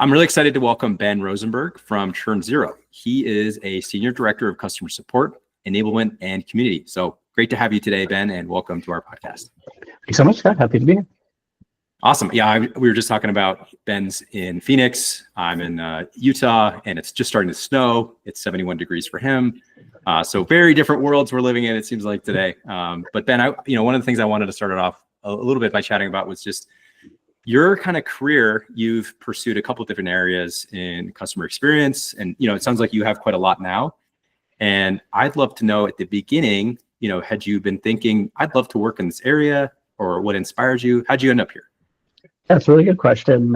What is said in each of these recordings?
I'm really excited to welcome Ben Rosenberg from ChurnZero. He is a Senior Director of Customer Support, Enablement, and Community. So great to have you today, Ben, and welcome to our podcast. Thanks so much, Scott. Happy to be here. Awesome. Yeah, we were just talking about Ben's in Phoenix. I'm in Utah, and it's just starting to snow. It's 71 degrees for him. So very different worlds we're living in, it seems like today. But Ben, one of the things I wanted to start it off a little bit by chatting about was just your kind of career. You've pursued a couple of different areas in customer experience, and it sounds like you have quite a lot now. And I'd love to know at the beginning, had you been thinking, I'd love to work in this area, or what inspired you? How'd you end up here? That's a really good question.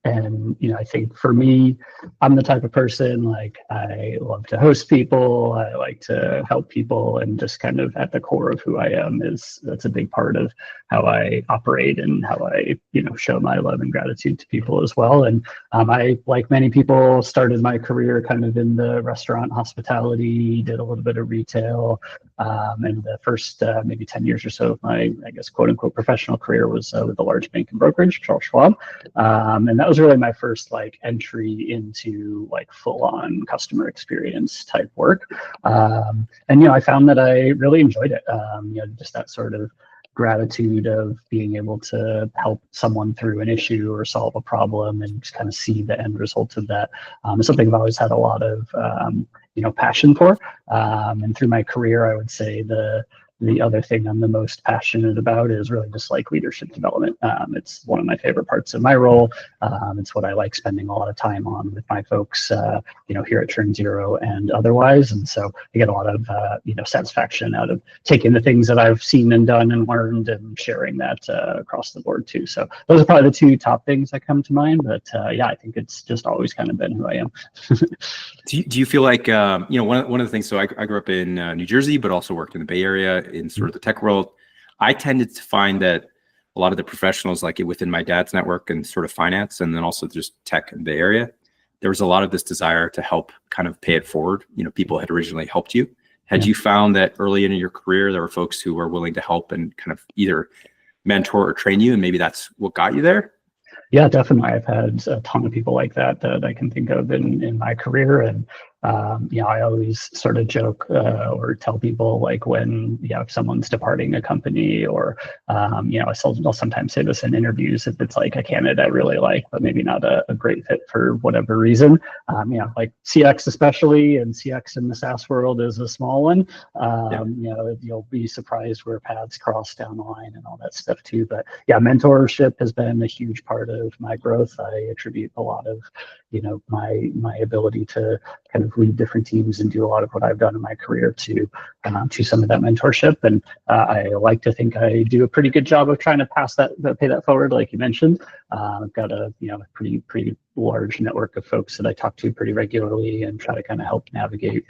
And I think for me, I'm the type of person, like, I love to host people. I like to help people, and just kind of at the core of who I am that's a big part of how I operate and how I, show my love and gratitude to people as well. And I, like many people, started my career kind of in the restaurant hospitality, did a little bit of retail. And the first maybe 10 years or so of my, I guess, quote unquote, professional career was with a large bank and brokerage, Charles Schwab. And that was really my first entry into full on customer experience type work. And I found that I really enjoyed it. Just that sort of gratitude of being able to help someone through an issue or solve a problem, and just kind of see the end result of that. It's something I've always had a lot of passion for. And through my career, I would say the other thing I'm the most passionate about is really just leadership development. It's one of my favorite parts of my role. It's what I like spending a lot of time on with my folks, here at ChurnZero and otherwise. And so I get a lot of, satisfaction out of taking the things that I've seen and done and learned and sharing that across the board too. So those are probably the two top things that come to mind. But I think it's just always kind of been who I am. Do you feel like, one of the things, so I grew up in New Jersey, but also worked in the Bay Area in sort of the tech world. I tended to find that a lot of the professionals, within my dad's network and sort of finance, and then also just tech in the Bay Area, there was a lot of this desire to help kind of pay it forward. People had originally helped you. Had you found that early in your career, there were folks who were willing to help and kind of either mentor or train you, and maybe that's what got you there? Yeah, definitely. I've had a ton of people like that I can think of in my career. And, I always sort of joke or tell people when, if someone's departing a company, or, I'll sometimes say this in interviews, if it's a candidate I really like, but maybe not a great fit for whatever reason, CX especially, and CX in the SaaS world is a small one. You'll be surprised where paths cross down the line and all that stuff too. But mentorship has been a huge part of my growth. I attribute a lot of, my ability to kind of lead different teams and do a lot of what I've done in my career to some of that mentorship. And I like to think I do a pretty good job of trying to pay that forward, like you mentioned. I've got a pretty large network of folks that I talk to pretty regularly and try to kind of help navigate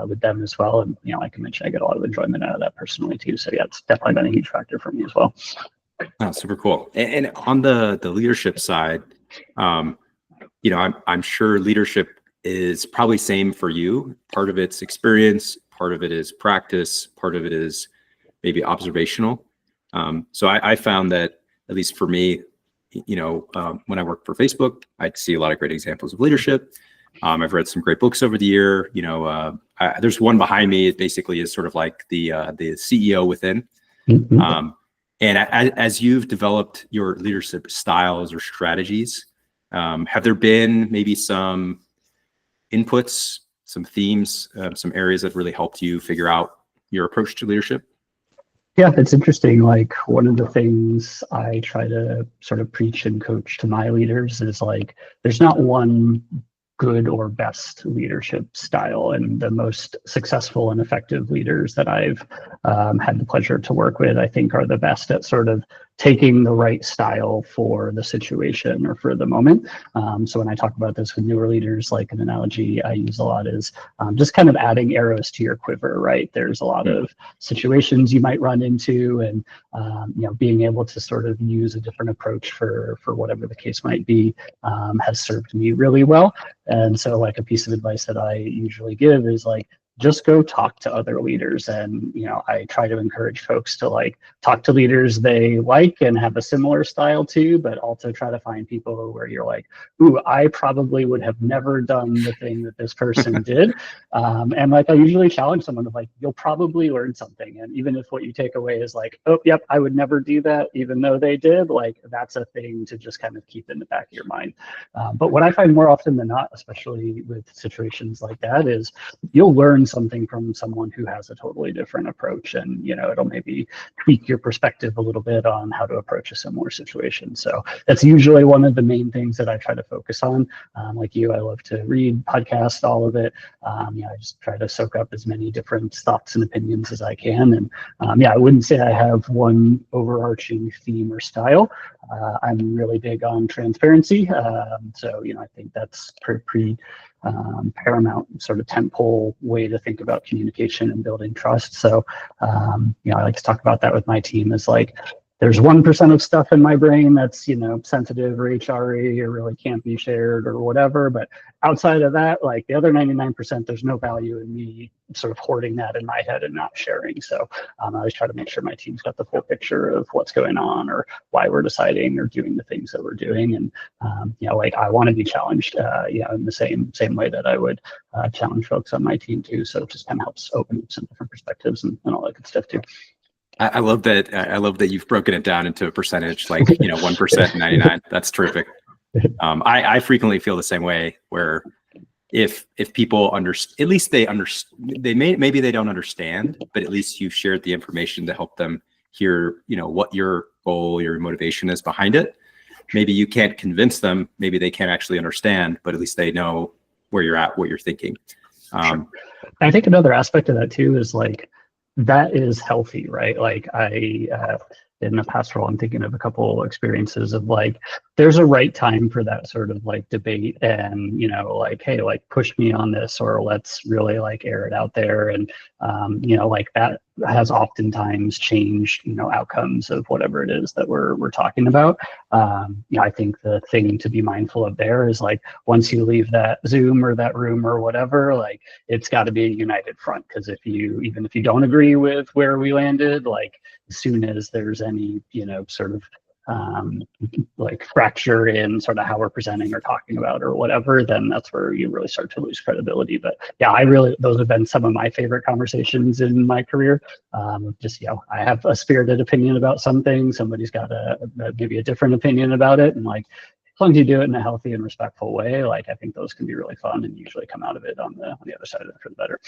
with them as well. And like I mentioned, I get a lot of enjoyment out of that personally too. So it's definitely been a huge factor for me as well. Oh, super cool. And on the leadership side, I'm sure leadership is probably same for you. Part of it's experience, part of it is practice, part of it is maybe observational. So I found that, at least for me, when I worked for Facebook, I'd see a lot of great examples of leadership. I've read some great books over the year. There's one behind me. It basically is sort of like the CEO within. Mm-hmm. And as you've developed your leadership styles or strategies, have there been maybe some inputs, some themes, some areas that really helped you figure out your approach to leadership? Yeah, it's interesting. One of the things I try to sort of preach and coach to my leaders is there's not one good or best leadership style. And the most successful and effective leaders that I've had the pleasure to work with, I think, are the best at sort of taking the right style for the situation or for the moment. So when I talk about this with newer leaders, an analogy I use a lot is just kind of adding arrows to your quiver, right? There's a lot of situations you might run into, and being able to sort of use a different approach for whatever the case might be has served me really well. And so a piece of advice that I usually give is just go talk to other leaders. And, I try to encourage folks to like talk to leaders they like and have a similar style to, but also try to find people where you're like, ooh, I probably would have never done the thing that this person did. And like, I usually challenge someone of like, you'll probably learn something. And even if what you take away is like, oh, yep, I would never do that, even though they did, like, that's a thing to just kind of keep in the back of your mind. But what I find more often than not, especially with situations like that, is you'll learn something from someone who has a totally different approach, and it'll maybe tweak your perspective a little bit on how to approach a similar situation. So that's usually one of the main things that I try to focus on. Like you, I love to read, podcast, all of it. I just try to soak up as many different thoughts and opinions as I can. And I wouldn't say I have one overarching theme or style. I'm really big on transparency. So, I think that's pretty paramount sort of tentpole way to think about communication and building trust. So, I like to talk about that with my team is like, there's 1% of stuff in my brain that's, sensitive or HRE or really can't be shared or whatever. But outside of that, like the other 99%, there's no value in me sort of hoarding that in my head and not sharing. So I always try to make sure my team's got the full picture of what's going on or why we're deciding or doing the things that we're doing. And, like I want to be challenged, in the same way that I would challenge folks on my team too. So it just kind of helps open up some different perspectives and all that good stuff too. I love that. I love that you've broken it down into a percentage, like 1%, 99. That's terrific. I frequently feel the same way. Where if people understand, at least maybe they don't understand, but at least you've shared the information to help them hear, what your goal, your motivation is behind it. Maybe you can't convince them. Maybe they can't actually understand, but at least they know where you're at, what you're thinking. Sure. I think another aspect of that too is like, that is healthy, right? Like in the past role, I'm thinking of a couple experiences of like, there's a right time for that sort of like debate and, like, hey, like push me on this, or let's really like air it out there. And, like that has oftentimes changed, outcomes of whatever it is that we're talking about. I think the thing to be mindful of there is like, once you leave that Zoom or that room or whatever, like it's got to be a united front. Because even if you don't agree with where we landed, like as soon as there's any, sort of like fracture in sort of how we're presenting or talking about or whatever, then that's where you really start to lose credibility. But yeah, those have been some of my favorite conversations in my career. Just, I have a spirited opinion about something, somebody's got maybe a different opinion about it. And like, as long as you do it in a healthy and respectful way, like I think those can be really fun and usually come out of it on the other side of it for the better.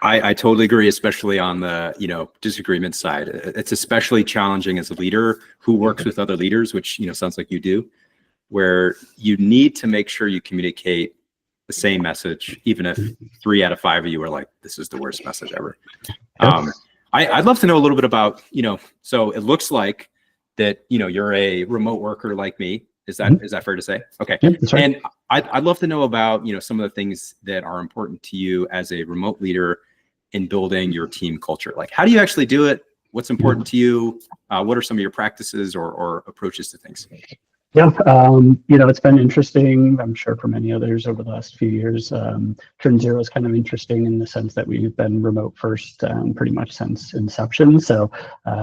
I totally agree, especially on the, disagreement side. It's especially challenging as a leader who works with other leaders, which, sounds like you do, where you need to make sure you communicate the same message, even if 3 out of 5 of you are like, this is the worst message ever. I'd love to know a little bit about, so it looks like that, you're a remote worker like me. Is that fair to say? Okay. Yeah, that's right. And I'd love to know about, some of the things that are important to you as a remote leader in building your team culture. Like, how do you actually do it? What's important to you? What are some of your practices or approaches to things? Yeah, it's been interesting, I'm sure for many others over the last few years. ChurnZero is kind of interesting in the sense that we've been remote first pretty much since inception. So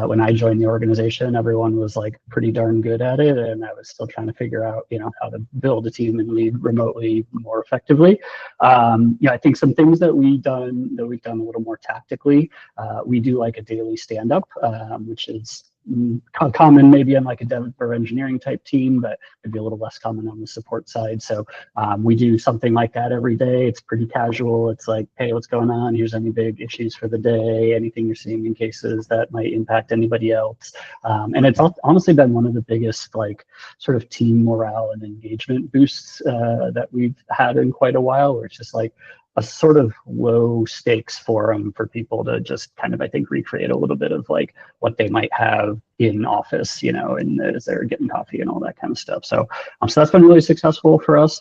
when I joined the organization, everyone was like pretty darn good at it. And I was still trying to figure out, how to build a team and lead remotely more effectively. I think some things that we've done a little more tactically. We do like a daily stand-up, which is common maybe on like a dev or engineering type team, but maybe a little less common on the support side. So we do something like that every day. It's pretty casual. It's like, hey, what's going on? Here's any big issues for the day, anything you're seeing in cases that might impact anybody else. And it's honestly been one of the biggest like sort of team morale and engagement boosts that we've had in quite a while, where it's just like a sort of low stakes forum for people to just kind of, I think, recreate a little bit of like what they might have in office, and as they're getting coffee and all that kind of stuff. So that's been really successful for us.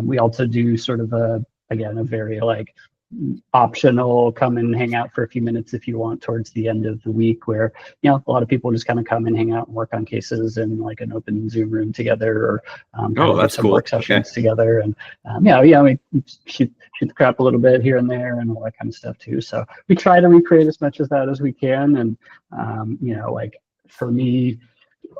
We also do sort of a very like optional, come and hang out for a few minutes if you want towards the end of the week, where, you know, a lot of people just kind of come and hang out and work on cases in like an open Zoom room together, or kind of do some work sessions together. And we shoot the crap a little bit here and there and all that kind of stuff too. So we try to recreate as much of that as we can. And like for me,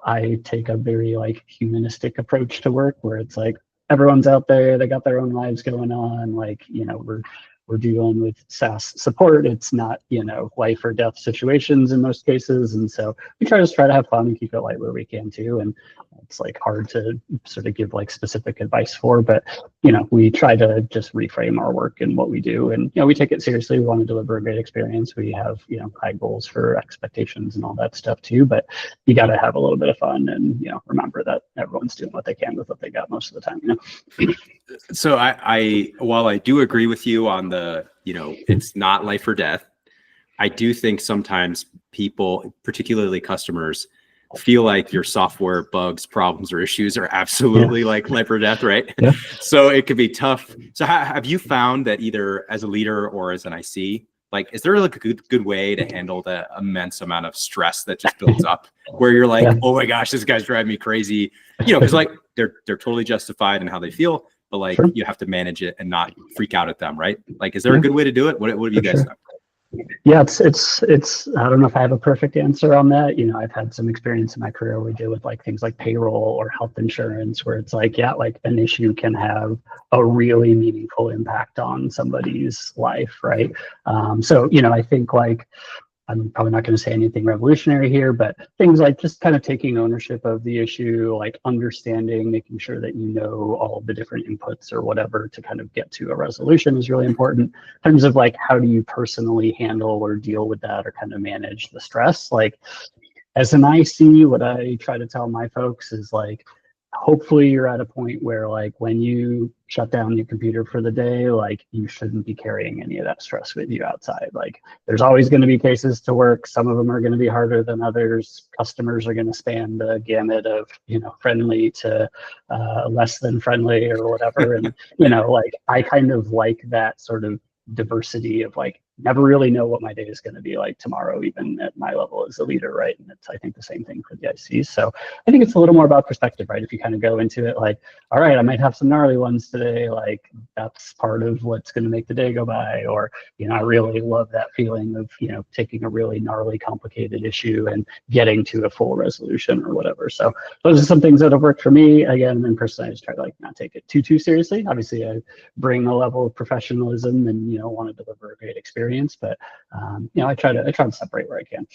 I take a very like humanistic approach to work, where it's like everyone's out there, they got their own lives going on. Like, we're dealing with SaaS support. It's not, life or death situations in most cases. And so we try to have fun and keep it light where we can too. And it's like hard to sort of give like specific advice for, but, we try to just reframe our work and what we do. And, we take it seriously. We want to deliver a great experience. We have, high goals for expectations and all that stuff too, but you got to have a little bit of fun and, remember that everyone's doing what they can with what they got most of the time, So while I do agree with you on the, it's not life or death, I do think sometimes people, particularly customers, feel like your software bugs, problems, or issues are absolutely like life or death, right? Yeah. So it could be tough. So have you found that either as a leader or as an IC, like, is there like a good way to handle the immense amount of stress that just builds up, where you're like, oh my gosh, this guy's driving me crazy, because like they're totally justified in how they feel, but like you have to manage it and not freak out at them, right? Like, is there a good way to do it? What have you guys done? Yeah, it's I don't know if I have a perfect answer on that. I've had some experience in my career where we deal with like things like payroll or health insurance, where it's like, like an issue can have a really meaningful impact on somebody's life, right? So, I think like, I'm probably not going to say anything revolutionary here, but things like just kind of taking ownership of the issue, like understanding, making sure that all the different inputs or whatever to kind of get to a resolution is really important. In terms of like, how do you personally handle or deal with that or kind of manage the stress? Like, as an IC, what I try to tell my folks is like, hopefully you're at a point where like when you shut down your computer for the day, like you shouldn't be carrying any of that stress with you outside. Like, there's always going to be cases to work. Some of them are going to be harder than others. Customers are going to span the gamut of, friendly to less than friendly or whatever. And, like I kind of like that sort of diversity of like, never really know what my day is going to be like tomorrow, even at my level as a leader, right? And it's, I think, the same thing for the ICs. So I think it's a little more about perspective, right? If you kind of go into it like, all right, I might have some gnarly ones today, like that's part of what's going to make the day go by. Or, I really love that feeling of, taking a really gnarly, complicated issue and getting to a full resolution or whatever. So those are some things that have worked for me. Again, and personally, I just try to like not take it too seriously. Obviously, I bring a level of professionalism and, want to deliver a great experience. But I try to separate where I can.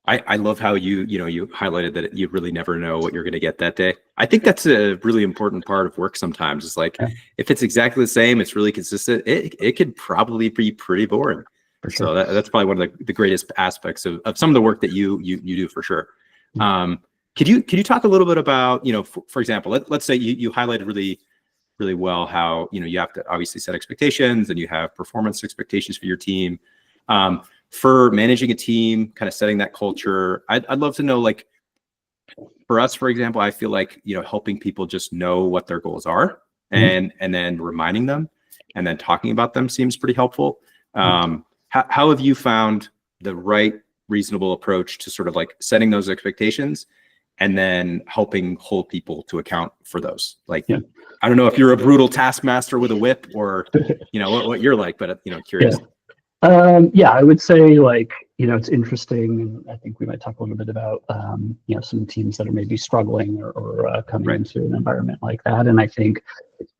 I love how you highlighted that you really never know what you're going to get that day. I think that's a really important part of work sometimes. It's like, if it's exactly the same, it's really consistent, it could probably be pretty boring. Sure. So that's probably one of the greatest aspects of some of the work that you do for sure. Could you talk a little bit about, for example, let's say you highlighted really well how you have to obviously set expectations and you have performance expectations for your team. For managing a team, kind of setting that culture, I'd love to know, like, for us, for example, I feel like helping people just know what their goals are and then reminding them and then talking about them seems pretty helpful. How have you found the right reasonable approach to sort of like setting those expectations and then helping hold people to account for those? Like, I don't know if you're a brutal taskmaster with a whip or, what you're like, but, curious. I would say like, it's interesting. And I think we might talk a little bit about, some teams that are maybe struggling or coming into an environment like that. And I think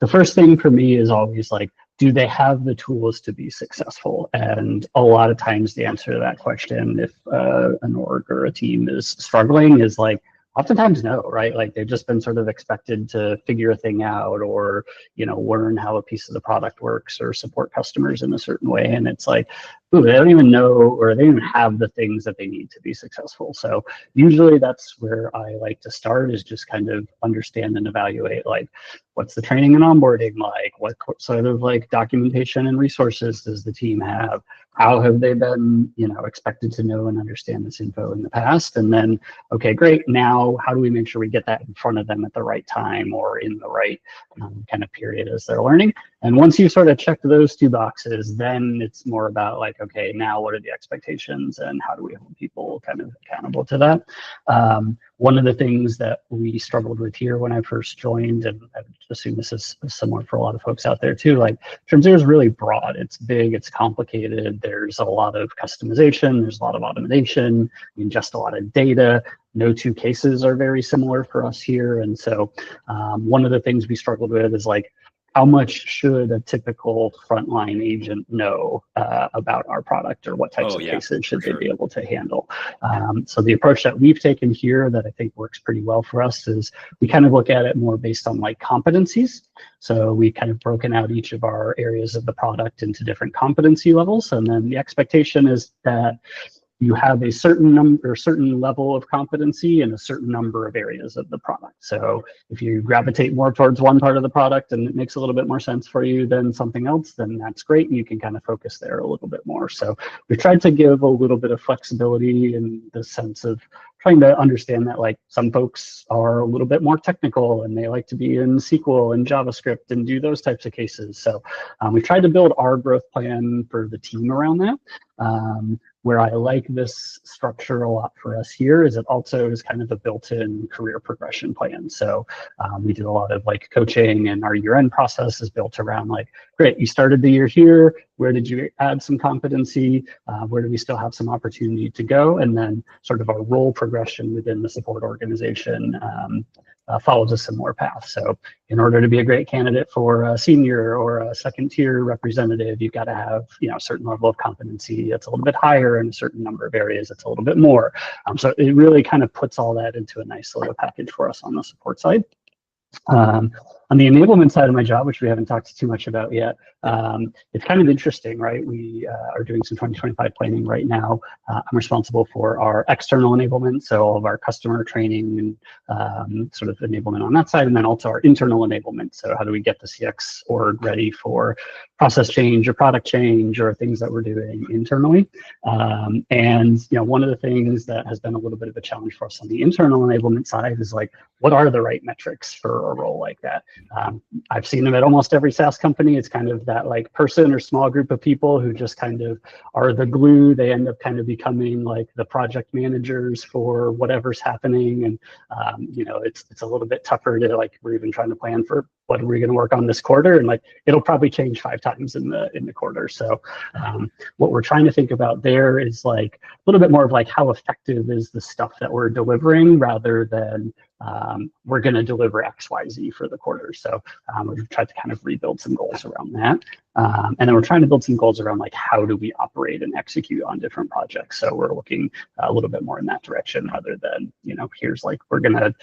the first thing for me is always like, do they have the tools to be successful? And a lot of times the answer to that question, if an org or a team is struggling, is like, oftentimes no, right? Like they've just been sort of expected to figure a thing out or, learn how a piece of the product works or support customers in a certain way. And it's like, ooh, they don't even know, or they don't even have the things that they need to be successful. So usually that's where I like to start, is just kind of understand and evaluate, like, what's the training and onboarding like? What sort of like documentation and resources does the team have? How have they been, expected to know and understand this info in the past? And then, okay, great. Now, how do we make sure we get that in front of them at the right time or in the right kind of period as they're learning? And once you sort of check those two boxes, then it's more about like, okay, now what are the expectations and how do we hold people kind of accountable to that? One of the things that we struggled with here when I first joined, and I assume this is similar for a lot of folks out there too, like ChurnZero is really broad. It's big, it's complicated. There's a lot of customization. There's a lot of automation, ingest a lot of data. No two cases are very similar for us here. And so one of the things we struggled with is like, how much should a typical frontline agent know about our product, or what types of cases should they be able to handle? So the approach that we've taken here that I think works pretty well for us is we kind of look at it more based on like competencies. So we kind of broken out each of our areas of the product into different competency levels. And then the expectation is that you have a certain number, certain level of competency in a certain number of areas of the product. So if you gravitate more towards one part of the product and it makes a little bit more sense for you than something else, then that's great. And you can kind of focus there a little bit more. So we tried to give a little bit of flexibility in the sense of trying to understand that like some folks are a little bit more technical and they like to be in SQL and JavaScript and do those types of cases. So we tried to build our growth plan for the team around that. Where I like this structure a lot for us here is it also is kind of a built-in career progression plan. So we do a lot of like coaching, and our year-end process is built around like, great, you started the year here, where did you add some competency, where do we still have some opportunity to go, and then sort of our role progression within the support organization follows a similar path. So in order to be a great candidate for a senior or a second tier representative, you've got to have, you know, a certain level of competency that's a little bit higher in a certain number of areas that's a little bit more. So it really kind of puts all that into a nice little package for us on the support side. On the enablement side of my job, which we haven't talked too much about yet, it's kind of interesting, right? We are doing some 2025 planning right now. I'm responsible for our external enablement, so all of our customer training and sort of enablement on that side, and then also our internal enablement. So how do we get the CX org ready for process change or product change or things that we're doing internally? And you know, one of the things that has been a little bit of a challenge for us on the internal enablement side is like, what are the right metrics for a role like that? I've seen them at almost every SaaS company. It's kind of that like person or small group of people who just kind of are the glue. They end up kind of becoming like the project managers for whatever's happening. And, you know, it's a little bit tougher to like, we're even trying to plan for what are we going to work on this quarter? And like, it'll probably change 5 times in the quarter. So what we're trying to think about there is like a little bit more of like, how effective is the stuff that we're delivering rather than we're going to deliver X, Y, Z for the quarter. So we've tried to kind of rebuild some goals around that. And then we're trying to build some goals around like, how do we operate and execute on different projects? So we're looking a little bit more in that direction rather than, you know, here's like, we're going to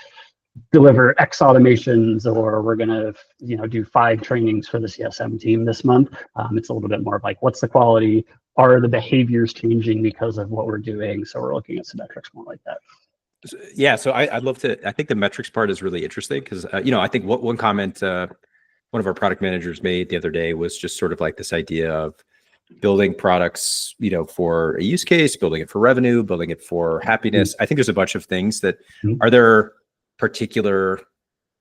deliver X automations, or we're going to, you know, do 5 trainings for the CSM team this month. It's a little bit more of like, what's the quality? Are the behaviors changing because of what we're doing? So we're looking at some metrics more like that. Yeah, so I'd love to. I think the metrics part is really interesting because you know, I think one comment one of our product managers made the other day was just sort of like this idea of building products, you know, for a use case, building it for revenue, building it for happiness. I think there's a bunch of things that are there particular,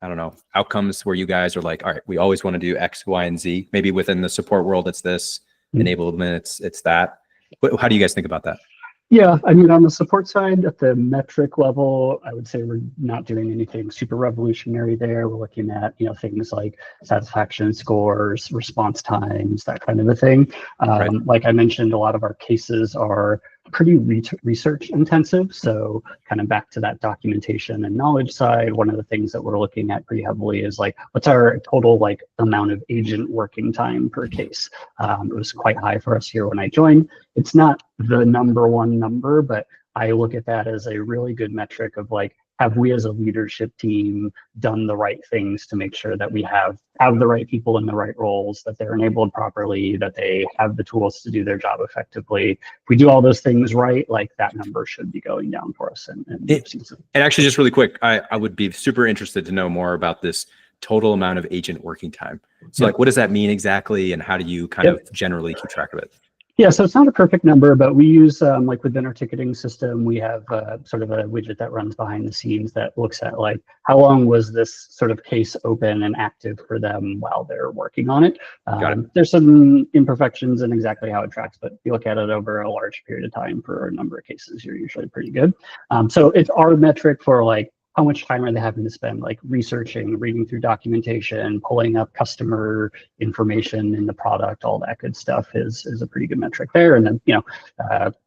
I don't know, outcomes where you guys are like, all right, we always want to do X, Y, and Z. Maybe within the support world, it's this enablement, it's that. How do you guys think about that? Yeah, I mean, on the support side, at the metric level, I would say we're not doing anything super revolutionary there. We're looking at, you know, things like satisfaction scores, response times, that kind of a thing. Right. Like I mentioned, a lot of our cases are pretty research intensive. So kind of back to that documentation and knowledge side, one of the things that we're looking at pretty heavily is like, what's our total like amount of agent working time per case? It was quite high for us here when I joined. It's not the #1 number, but I look at that as a really good metric of like, have we as a leadership team done the right things to make sure that we have the right people in the right roles, that they're enabled properly, that they have the tools to do their job effectively. If we do all those things right, like that number should be going down for us. And actually, just really quick, I would be super interested to know more about this total amount of agent working time. So like, what does that mean exactly? And how do you kind of generally keep track of it? Yeah, so it's not a perfect number, but we use like within our ticketing system, we have sort of a widget that runs behind the scenes that looks at like how long was this sort of case open and active for them while they're working on it. Got it. There's some imperfections in exactly how it tracks, but if you look at it over a large period of time for a number of cases, you're usually pretty good. So it's our metric for like how much time are they having to spend like researching, reading through documentation, pulling up customer information in the product, all that good stuff is a pretty good metric there. And then,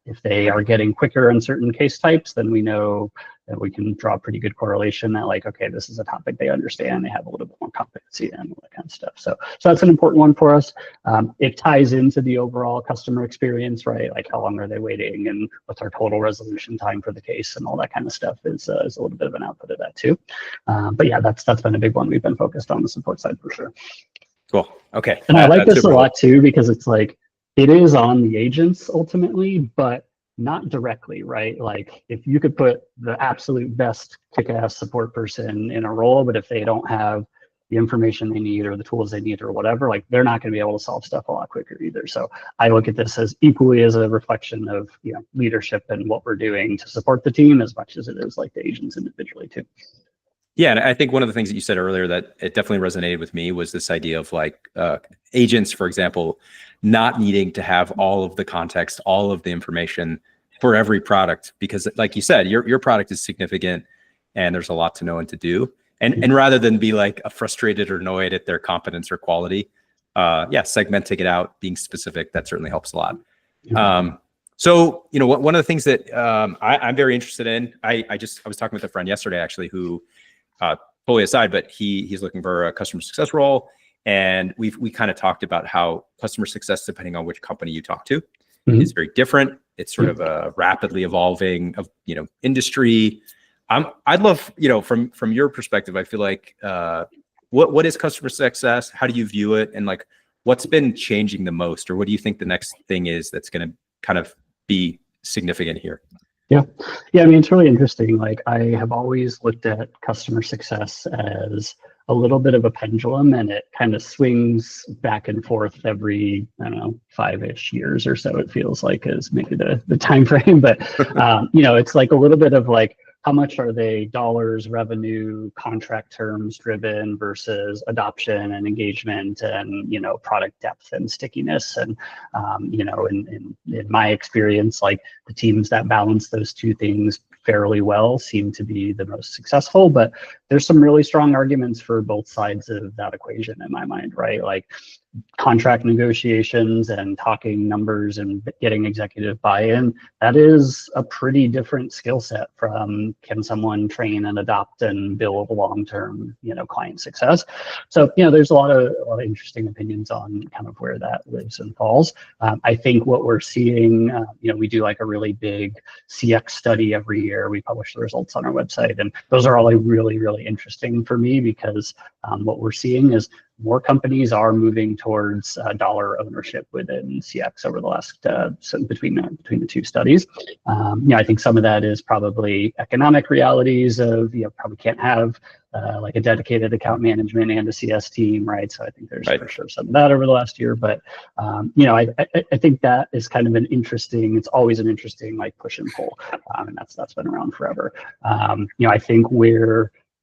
if they are getting quicker on certain case types, then we know that we can draw a pretty good correlation that like, okay, this is a topic they understand, they have a little bit more competency in, all that kind of stuff. So that's an important one for us. It ties into the overall customer experience, right? Like how long are they waiting and what's our total resolution time for the case and all that kind of stuff is a little bit of an output of that too. But yeah, that's been a big one we've been focused on the support side for sure. Cool. Okay. And I like this a lot too, because it's like, it is on the agents ultimately, but not directly, right? Like if you could put the absolute best kick-ass support person in a role, but if they don't have the information they need or the tools they need or whatever, like they're not going to be able to solve stuff a lot quicker either. So I look at this as equally as a reflection of leadership and what we're doing to support the team as much as it is like the agents individually too. Yeah, and I think one of the things that you said earlier that it definitely resonated with me was this idea of like agents, for example, not needing to have all of the context, all of the information for every product, because like you said, your product is significant and there's a lot to know and to do. And rather than be like frustrated or annoyed at their competence or quality, segmenting it out, being specific, that certainly helps a lot. So, one of the things that I'm very interested in, I was talking with a friend yesterday, actually, who totally aside, but he's looking for a customer success role. And we kind of talked about how customer success, depending on which company you talk to, is very different. It's sort of a rapidly evolving industry. I'd love, from your perspective, I feel like what is customer success? How do you view it? And like, what's been changing the most, or what do you think the next thing is that's going to kind of be significant here? Yeah. I mean, it's really interesting. Like I have always looked at customer success as a little bit of a pendulum, and it kind of swings back and forth every, 5-ish years or so. It feels like is maybe the time frame, but it's like a little bit of like, how much are they dollars, revenue, contract terms driven versus adoption and engagement and, product depth and stickiness. And, in my experience, like the teams that balance those two things fairly well seem to be the most successful, but there's some really strong arguments for both sides of that equation in my mind, right? Like contract negotiations and talking numbers and getting executive buy-in, that is a pretty different skill set from can someone train and adopt and build long-term, client success. So, there's a lot of interesting opinions on kind of where that lives and falls. I think what we're seeing, we do like a really big CX study every year. We publish the results on our website, and those are all like really, really interesting for me because what we're seeing is more companies are moving towards dollar ownership within CX over the last between the two studies. I think some of that is probably economic realities of probably can't have like a dedicated account management and a CS team, right? So I think there's for sure some of that over the last year, but I think that is kind of it's always an interesting like push and pull, and that's been around forever. I think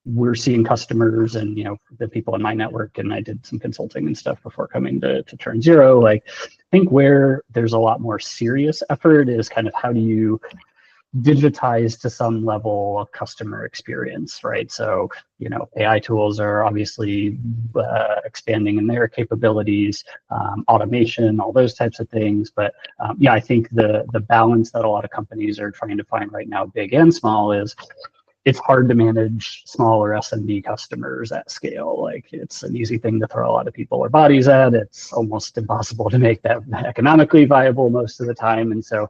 we're seeing customers and the people in my network, and I did some consulting and stuff before coming to ChurnZero. Like I think where there's a lot more serious effort is kind of how do you digitize to some level of customer experience, right? So AI tools are obviously expanding in their capabilities, automation, all those types of things. But I think the balance that a lot of companies are trying to find right now, big and small, is it's hard to manage smaller SMB customers at scale. Like it's an easy thing to throw a lot of people or bodies at. It's almost impossible to make that economically viable most of the time. And so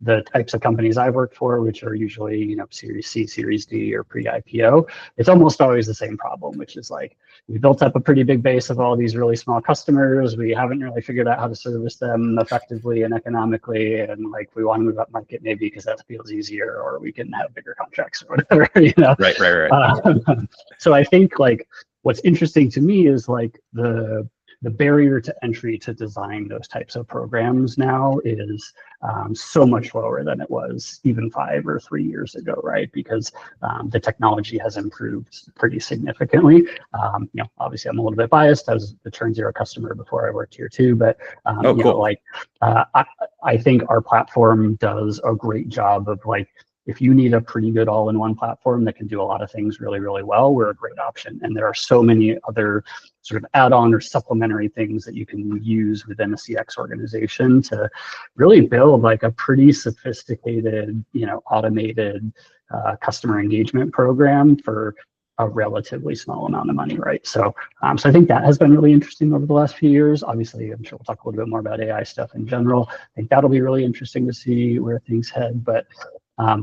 the types of companies I've worked for, which are usually, Series C, Series D, or pre-IPO, it's almost always the same problem, which is like, we built up a pretty big base of all these really small customers. We haven't really figured out how to service them effectively and economically. And like, we want to move up market maybe because that feels easier, or we can have bigger contracts or whatever, Right. So I think like, what's interesting to me is like the the barrier to entry to design those types of programs now is so much lower than it was even 5 or 3 years ago, right? Because the technology has improved pretty significantly. Obviously I'm a little bit biased. I was the ChurnZero customer before I worked here too, but Cool. I think our platform does a great job of if you need a pretty good all-in-one platform that can do a lot of things really, really well, we're a great option. And there are so many other sort of add-on or supplementary things that you can use within a CX organization to really build a pretty sophisticated, automated customer engagement program for a relatively small amount of money, right? So I think that has been really interesting over the last few years. Obviously, I'm sure we'll talk a little bit more about AI stuff in general. I think that'll be really interesting to see where things head. But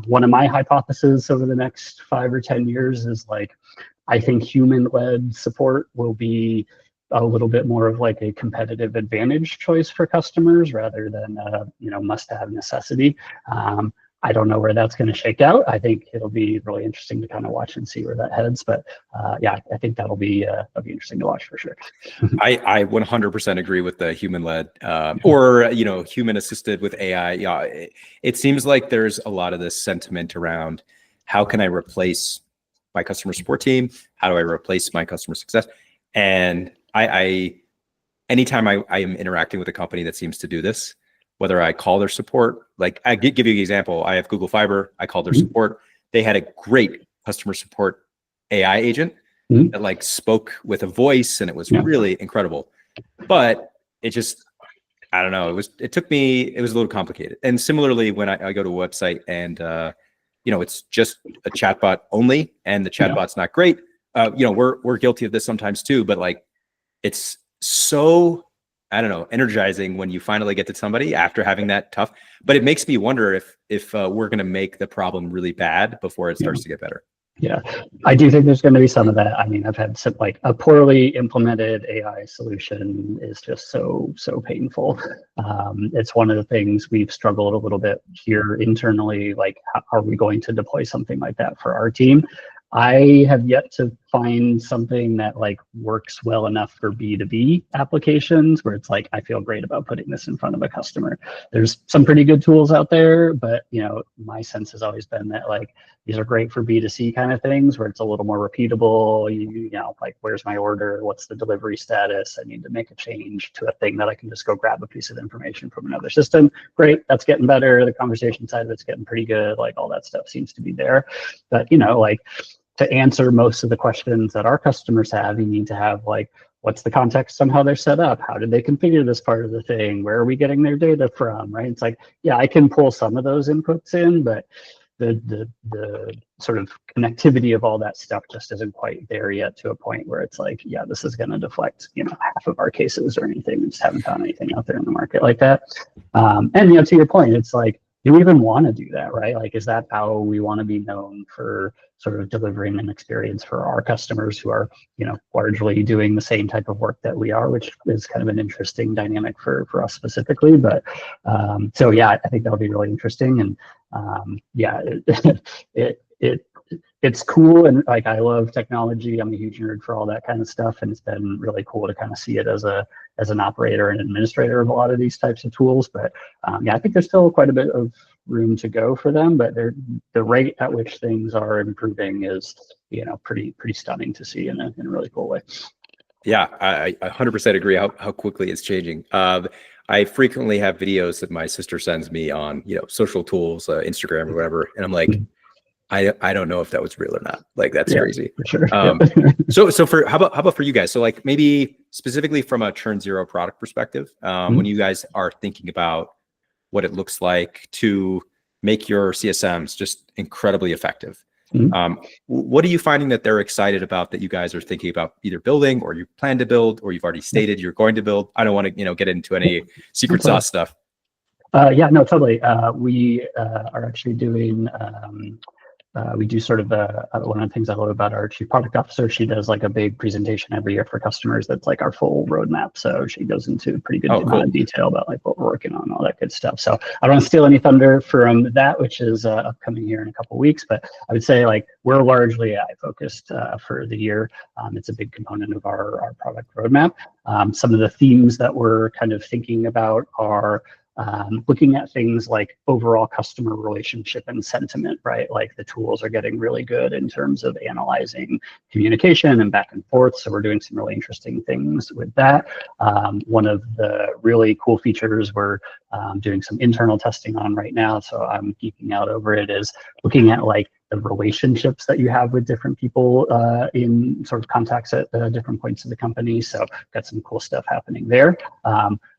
one of my hypotheses over the next 5 or 10 years is I think human-led support will be a little bit more of a competitive advantage choice for customers rather than must-have necessity. I don't know where that's going to shake out. I think it'll be really interesting to kind of watch and see where that heads. But I think that'll be interesting to watch for sure. I 100% agree with the human-led or human-assisted with AI. Yeah, it seems like there's a lot of this sentiment around how can I replace my customer support team? How do I replace my customer success? And anytime I am interacting with a company that seems to do this, whether I call their support, I give you an example. I have Google Fiber. I called their support. They had a great customer support AI agent that spoke with a voice, and it was really incredible. But it just, I don't know. It was a little complicated. And similarly, when I go to a website and it's just a chatbot only, and the chatbot's not great. We're guilty of this sometimes too. But it's so, I don't know, energizing when you finally get to somebody after having that tough. But it makes me wonder if we're going to make the problem really bad before it starts to get better. Yeah, I do think there's going to be some of that. I mean, I've had some a poorly implemented AI solution is just so painful. It's one of the things we've struggled a little bit here internally. How are we going to deploy something like that for our team? I have yet to find something that works well enough for B2B applications where it's I feel great about putting this in front of a customer. There's some pretty good tools out there, but my sense has always been that these are great for B2C kind of things where it's a little more repeatable. Where's my order? What's the delivery status? I need to make a change to a thing that I can just go grab a piece of information from another system. Great, that's getting better. The conversation side of it's getting pretty good. All that stuff seems to be there. But to answer most of the questions that our customers have, you need to have what's the context on how they're set up? How did they configure this part of the thing? Where are we getting their data from, right? It's I can pull some of those inputs in, but the sort of connectivity of all that stuff just isn't quite there yet to a point where it's this is going to deflect, half of our cases or anything. We just haven't found anything out there in the market like that. And to your point, it's do we even want to do that, right? Is that how we want to be known for sort of delivering an experience for our customers who are, largely doing the same type of work that we are, which is kind of an interesting dynamic for us specifically. But I think that'll be really interesting. And it's cool. And I love technology. I'm a huge nerd for all that kind of stuff. And it's been really cool to kind of see it as an operator and administrator of a lot of these types of tools. But I think there's still quite a bit of room to go for them, but the rate at which things are improving is, pretty stunning to see in a really cool way. Yeah, I 100% agree how quickly it's changing. I frequently have videos that my sister sends me on, social tools, Instagram or whatever. And I'm like, I don't know if that was real or not. That's crazy. For sure. So for how about for you guys? So maybe specifically from a ChurnZero product perspective, when you guys are thinking about what it looks like to make your CSMs just incredibly effective, what are you finding that they're excited about that you guys are thinking about either building or you plan to build or you've already stated you're going to build? I don't want to get into any secret sauce stuff. No, totally. We are actually doing we do sort of one of the things I love about our chief product officer. She does like a big presentation every year for customers. That's like our full roadmap. So she goes into pretty good amount of detail about like what we're working on, all that good stuff. So I don't want to steal any thunder from that, which is upcoming here in a couple of weeks. But I would say like we're largely AI focused for the year. It's a big component of our product roadmap. Some of the themes that we're kind of thinking about are looking at things like overall customer relationship and sentiment, right? Like the tools are getting really good in terms of analyzing communication and back and forth. So we're doing some really interesting things with that. One of the really cool features we're doing some internal testing on right now, so I'm geeking out over it, is looking at like the relationships that you have with different people in sort of contacts at different points of the company. So got some cool stuff happening there.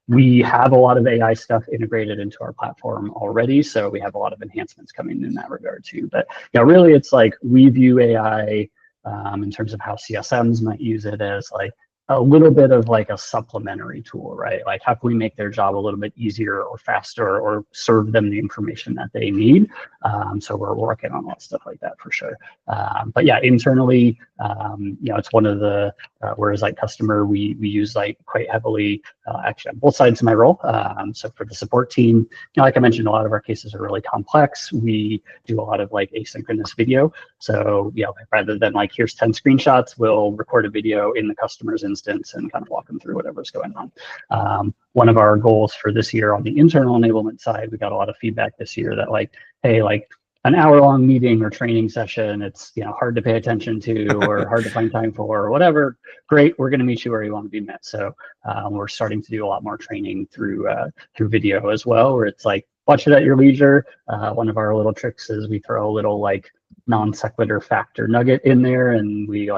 We have a lot of AI stuff integrated into our platform already, so we have a lot of enhancements coming in that regard too. But yeah, really it's like we view AI in terms of how CSMs might use it as like a little bit of like a supplementary tool, right? Like how can we make their job a little bit easier or faster or serve them the information that they need? So we're working on a lot of stuff like that for sure. But yeah, internally, it's one of the, whereas like customer, we use like quite heavily, actually on both sides of my role. So for the support team, like I mentioned, a lot of our cases are really complex. We do a lot of like asynchronous video. So rather than like, here's 10 screenshots, we'll record a video in the customer's instance and kind of walk them through whatever's going on. One of our goals for this year on the internal enablement side, we got a lot of feedback this year that like, hey, like an hour-long meeting or training session, it's hard to pay attention to or hard to find time for or whatever. Great, we're going to meet you where you want to be met. So we're starting to do a lot more training through video as well, where it's like watch it at your leisure. One of our little tricks is we throw a little like non sequitur fact or nugget in there, and we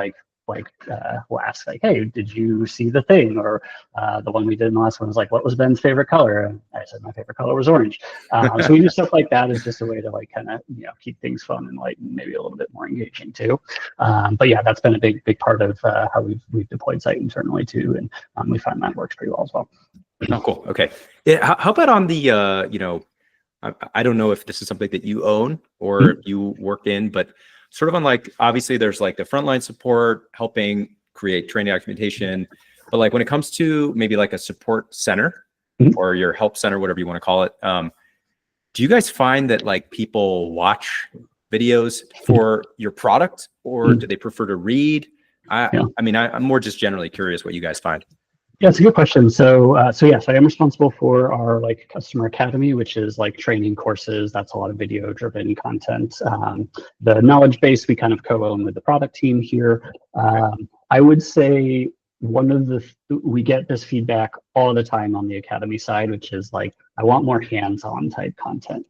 we'll ask like, hey, did you see the thing? Or the one we did in the last one was like, what was Ben's favorite color? And I said my favorite color was orange. So we do stuff like that as just a way to like kind of keep things fun and like maybe a little bit more engaging too. But yeah, that's been a big part of how we've deployed Site internally too, and we find that works pretty well as well. Oh, cool. Okay. Yeah. How about on the I don't know if this is something that you own or you work in, but sort of on like, obviously there's like the frontline support, helping create training documentation, but like when it comes to maybe like a support center or your help center, whatever you want to call it, do you guys find that like people watch videos for your product or do they prefer to read? I mean, I'm more just generally curious what you guys find. Yeah, it's a good question. So yes, I am responsible for our like customer academy, which is like training courses. That's a lot of video driven content. The knowledge base we kind of co-own with the product team here. I would say we get this feedback all the time on the academy side, which is like, I want more hands-on type content.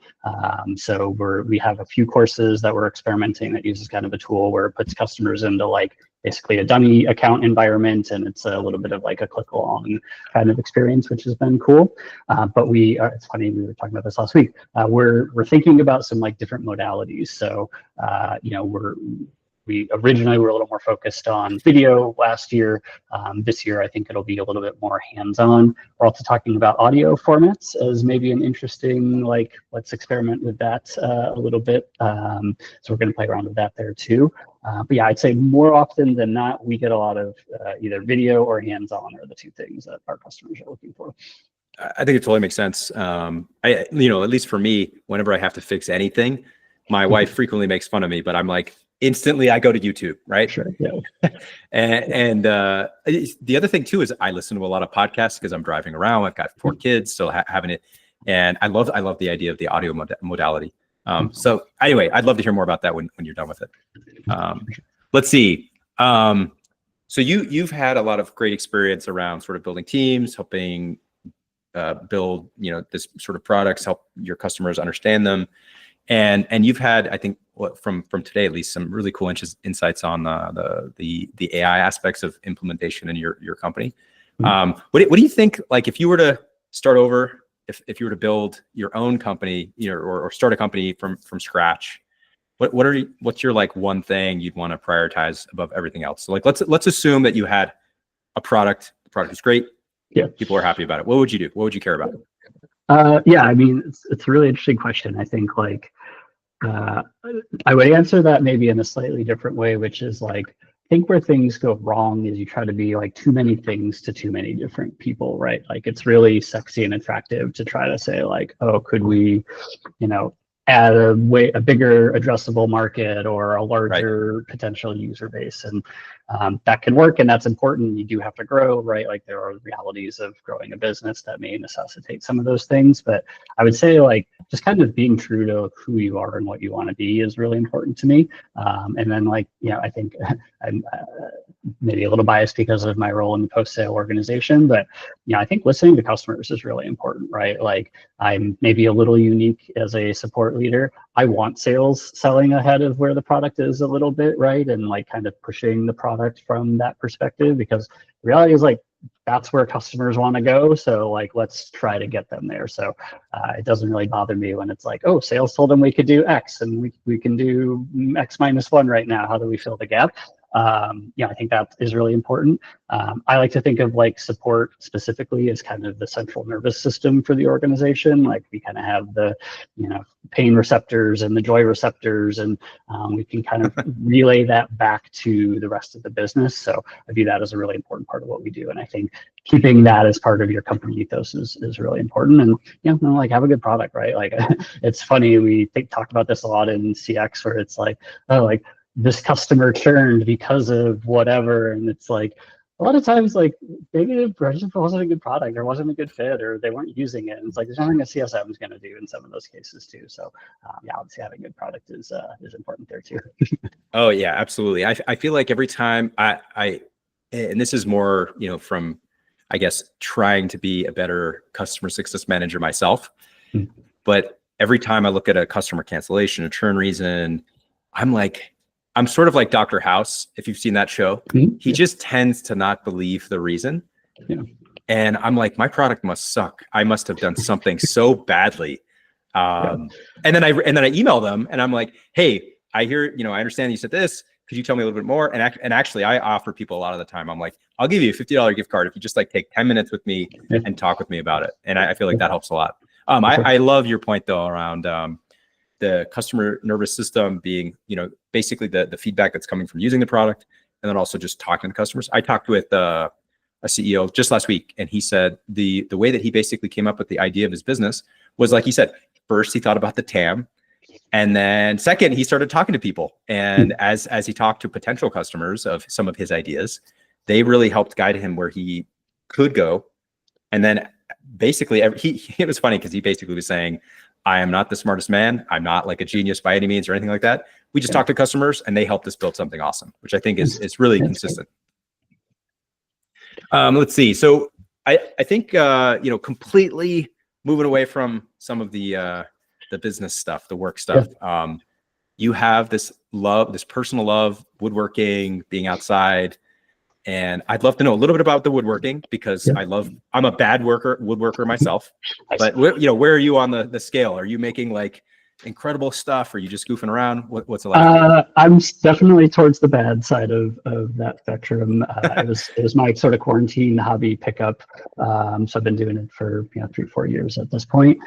So we have a few courses that we're experimenting that uses kind of a tool where it puts customers into like basically a dummy account environment, and it's a little bit of like a click along kind of experience, which has been cool. But it's funny, we were talking about this last week. We're thinking about some like different modalities. So we originally were a little more focused on video last year. This year, I think it'll be a little bit more hands-on. We're also talking about audio formats as maybe an interesting, like, let's experiment with that a little bit. So we're going to play around with that there too. But yeah, I'd say more often than not, we get a lot of either video or hands-on are the two things that our customers are looking for. I think it totally makes sense. At least for me, whenever I have to fix anything, my wife frequently makes fun of me, but I'm like, instantly I go to YouTube, right? Sure. Yeah. and the other thing too is I listen to a lot of podcasts because I'm driving around. I've got 4 kids, still having it, and I love the idea of the audio modality. So anyway, I'd love to hear more about that when you're done with it. Let's see. So you've had a lot of great experience around sort of building teams, helping build this sort of products, help your customers understand them, and you've had, I think, from today at least, some really cool insights on the AI aspects of implementation in your company. What do you think? Like, if you were to start over, if you were to build your own company, or start a company from scratch, what's your like one thing you'd want to prioritize above everything else? So like let's assume that you had a product. The product is great. Yeah, people are happy about it. What would you do? What would you care about? Yeah, I mean, it's a really interesting question. I think like I would answer that maybe in a slightly different way, which is like, I think where things go wrong is you try to be like too many things to too many different people, right? Like it's really sexy and attractive to try to say like, oh, could we, you know, add a bigger addressable market or a larger potential user base, and that can work, and that's important. You do have to grow, right? Like there are realities of growing a business that may necessitate some of those things, but I would say like just kind of being true to who you are and what you want to be is really important to me. And then like, you know, I think I'm maybe a little biased because of my role in the post-sale organization, but you know, I think listening to customers is really important, right? Like I'm maybe a little unique as a support leader. I want sales selling ahead of where the product is a little bit, right? And like kind of pushing the product from that perspective, because the reality is like, that's where customers want to go. So like, let's try to get them there. So it doesn't really bother me when it's like, oh, sales told them we could do X and we can do X minus one right now. How do we fill the gap? Yeah, I think that is really important. I like to think of like support specifically as kind of the central nervous system for the organization. Like we kind of have the, you know, pain receptors and the joy receptors, and we can kind of relay that back to the rest of the business. So I view that as a really important part of what we do. And I think keeping that as part of your company ethos is really important. And, you know, like have a good product, right? Like it's funny, we talk about this a lot in CX where it's like, oh, like, this customer churned because of whatever, and it's like a lot of times like maybe it wasn't a good product or wasn't a good fit or they weren't using it, and it's like there's nothing a CSM is going to do in some of those cases too. So yeah, obviously having a good product is important there too. Oh yeah, absolutely. I feel like every time I and this is more, you know, from I guess trying to be a better customer success manager myself, but every time I look at a customer cancellation, a churn reason, I'm sort of like Dr. House, if you've seen that show. He just tends to not believe the reason. Yeah. And I'm like, my product must suck. I must have done something so badly. And then I email them and I'm like, hey, I hear, you know, I understand you said this. Could you tell me a little bit more? And actually I offer people a lot of the time. I'm like, I'll give you a $50 gift card if you just like take 10 minutes with me and talk with me about it. And I feel like that helps a lot. I love your point though around the customer nervous system being, you know, basically the feedback that's coming from using the product, and then also just talking to customers. I talked with a CEO just last week, and he said the way that he basically came up with the idea of his business was like he said, first he thought about the TAM, and then second he started talking to people, and as he talked to potential customers of some of his ideas, they really helped guide him where he could go. And then basically it was funny because he basically was saying, I am not the smartest man. I'm not like a genius by any means or anything like that. We just talk to customers and they helped us build something awesome, which I think is really consistent. Let's see. So I think, you know, completely moving away from some of the business stuff, the work stuff. You have this love, this personal love, woodworking, being outside. And I'd love to know a little bit about the woodworking because I'm a bad woodworker myself, but you know, where are you on the scale? Are you making like incredible stuff? Or are you just goofing around? What's it like? I'm definitely towards the bad side of that spectrum. It was my sort of quarantine hobby pickup. So I've been doing it for 3-4 years at this point.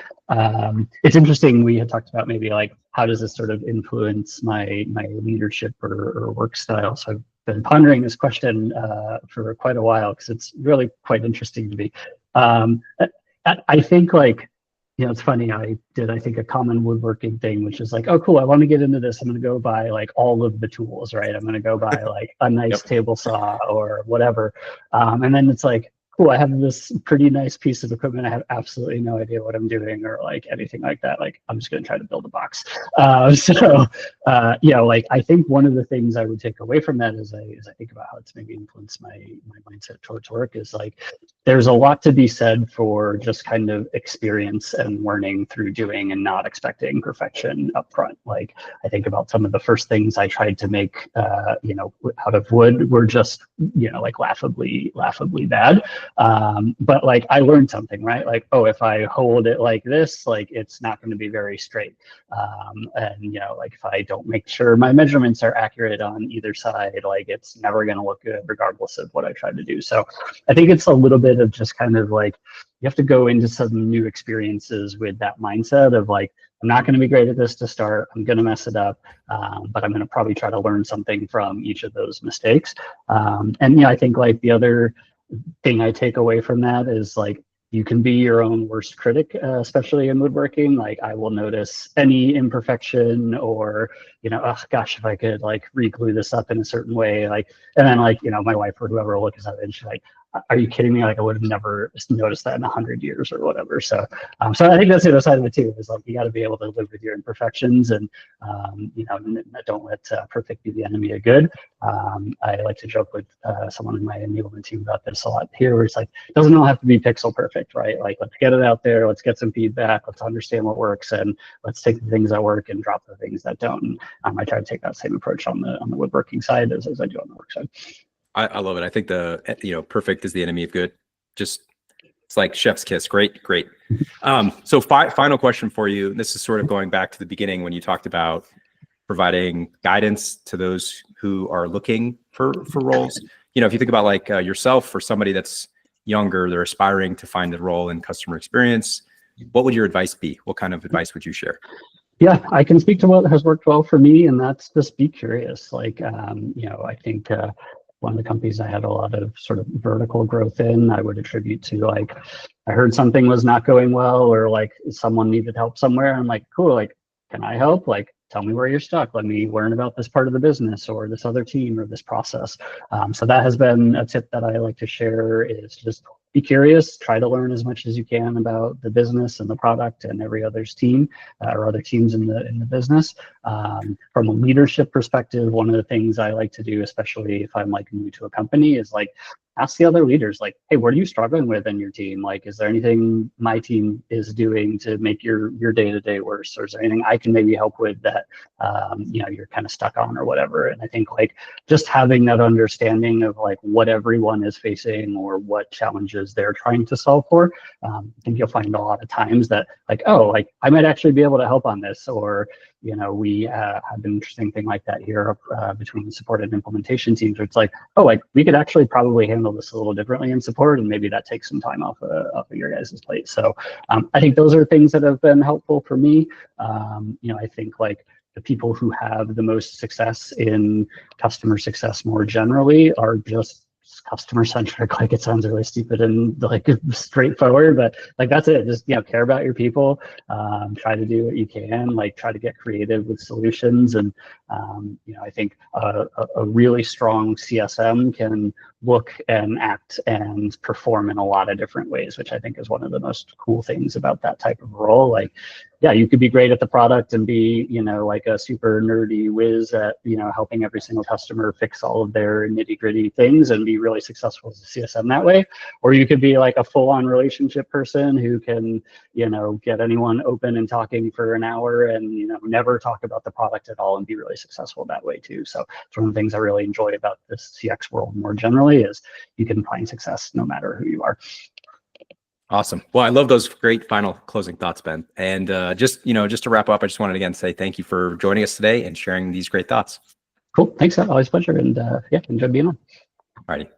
It's interesting. We had talked about maybe like, how does this sort of influence my leadership or work style? So I've been pondering this question for quite a while because it's really quite interesting to me. I think like, you know, it's funny, I think a common woodworking thing, which is like, oh, cool, I want to get into this. I'm going to go buy like all of the tools, right? I'm going to go buy like a nice table saw or whatever. And then it's like, cool, I have this pretty nice piece of equipment. I have absolutely no idea what I'm doing or like anything like that. Like, I'm just going to try to build a box. You know, like, I think one of the things I would take away from that as I think about how it's maybe influenced my mindset towards work is like, there's a lot to be said for just kind of experience and learning through doing and not expecting perfection up front. Like, I think about some of the first things I tried to make, you know, out of wood were just, you know, like laughably bad. But like, I learned something, right? Like, oh, if I hold it like this, like, it's not going to be very straight. And, you know, like if I don't make sure my measurements are accurate on either side, like it's never going to look good regardless of what I try to do. So I think it's a little bit bit of just kind of like, you have to go into some new experiences with that mindset of like, I'm not going to be great at this to start. I'm going to mess it up, but I'm going to probably try to learn something from each of those mistakes. And yeah, I think like the other thing I take away from that is like, you can be your own worst critic, especially in woodworking. Like I will notice any imperfection or, oh gosh, if I could like re-glue this up in a certain way, like, and then like, my wife or whoever will look at it and she's like, are you kidding me? Like I would have never noticed that in 100 years or whatever. So, so I think that's the other side of it too, is like, you got to be able to live with your imperfections and, don't let perfect be the enemy of good. I like to joke with someone in my enablement team about this a lot here, where it's like, it doesn't all have to be pixel perfect, right? Like, let's get it out there. Let's get some feedback. Let's understand what works, and let's take the things that work and drop the things that don't. And I try to take that same approach on the woodworking side as I do on the work side. I love it. I think perfect is the enemy of good. Just, it's like chef's kiss. Great. So final question for you. This is sort of going back to the beginning when you talked about providing guidance to those who are looking for roles. If you think about like yourself or somebody that's younger, they're aspiring to find a role in customer experience, what would your advice be? What kind of advice would you share? Yeah, I can speak to what has worked well for me, and that's just be curious. Like, I think one of the companies I had a lot of sort of vertical growth in, I would attribute to like, I heard something was not going well, or like someone needed help somewhere. I'm like, cool, like, can I help? Like, tell me where you're stuck. Let me learn about this part of the business or this other team or this process. So that has been a tip that I like to share, is just be curious, try to learn as much as you can about the business and the product and every other's team or other teams in the business. From a leadership perspective, one of the things I like to do, especially if I'm like new to a company, is like ask the other leaders, like, hey, what are you struggling with in your team? Like, is there anything my team is doing to make your day-to-day worse? Or is there anything I can maybe help with that, you're kind of stuck on or whatever? And I think like just having that understanding of like what everyone is facing or what challenges they're trying to solve for, I think you'll find a lot of times that like, oh, like I might actually be able to help on this, or we have an interesting thing like that here between the support and implementation teams, where it's like, oh, like we could actually probably handle this a little differently in support, and maybe that takes some time off of your guys' plate. So I think those are things that have been helpful for me. I think like the people who have the most success in customer success more generally are just customer centric. Like, it sounds really stupid and like straightforward, but like that's it. Just care about your people, try to do what you can, like try to get creative with solutions. And I think a really strong CSM can look and act and perform in a lot of different ways, which I think is one of the most cool things about that type of role. Like, yeah, you could be great at the product and be, like a super nerdy whiz at, helping every single customer fix all of their nitty gritty things and be really successful as a CSM that way. Or you could be like a full on relationship person who can, get anyone open and talking for an hour and, never talk about the product at all and be really successful that way too. So it's one of the things I really enjoy about this CX world more generally, is you can find success no matter who you are. Awesome. Well, I love those great final closing thoughts, Ben. And just to wrap up, I just wanted to again say thank you for joining us today and sharing these great thoughts. Cool. Thanks. Always a pleasure. And enjoy being on. All righty.